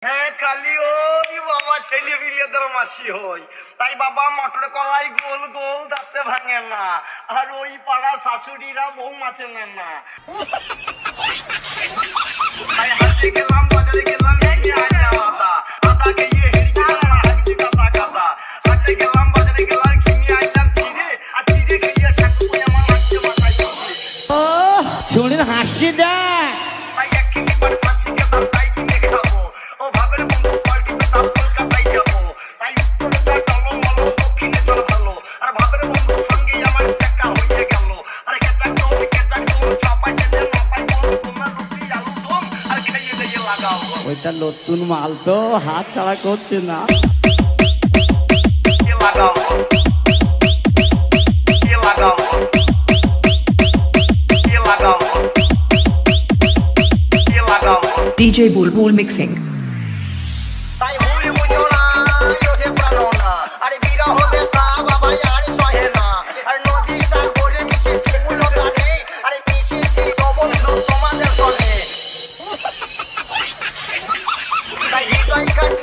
হ্যাঁ খালি ওই বাবা ছেলে বিলেদের মাসি হই, তাই বাবা মটর কলাই গোল গোল দাঁতে ভাঙে না, আর ওই পাড়া শাশুড়িরা বউ মাছে নেন না। তাই হাতে গেলাম বাজারে গেলাম আদা আদা খেয়ে হেরি গেলাম হাতে কাদা কাদা, হাতে গেলাম বাজারে গেলাম কিনে আনলাম চিড়ে, আর চিড়ে খেয়ে ঠাকুর আমার হাতে মাথায় চলছে। ও শুনিন হাসি দা তাই এক কিনে পার ফাঁসি গেলাম তাই কিনে খাবো, ও ভাবের বন্ধু পাল্টিতে তাপ কলকাতায় যাবো, তাই উত্তরটা টলো মলো দক্ষিণে চল ভালো, আর ভাবের বন্ধু সঙ্গে আমার দেখা হয়ে গেল, আর কেচাক দম চাপাই চেলে মাপাই বন্ধু তোমার রুটি আলু দম আর খাইয়ে দিয়ে লাগাও। ওইটা নতুন মাল তো হাত ছাড়া করছে না। কে লাগাও কে লাগাও কে লাগাও কে লাগাও। DJ Bulbul Mixing. তাই ভুল বুঝো না ওঠে প্রাণো না, আরে বিরা হবে তা বাবা আর সহে না, আর নদী সাগরে মিশে চুমুলো গানে, আরে মিশেছে বন্ধু তোমাদের সনে। তাই হৃদয় কাটে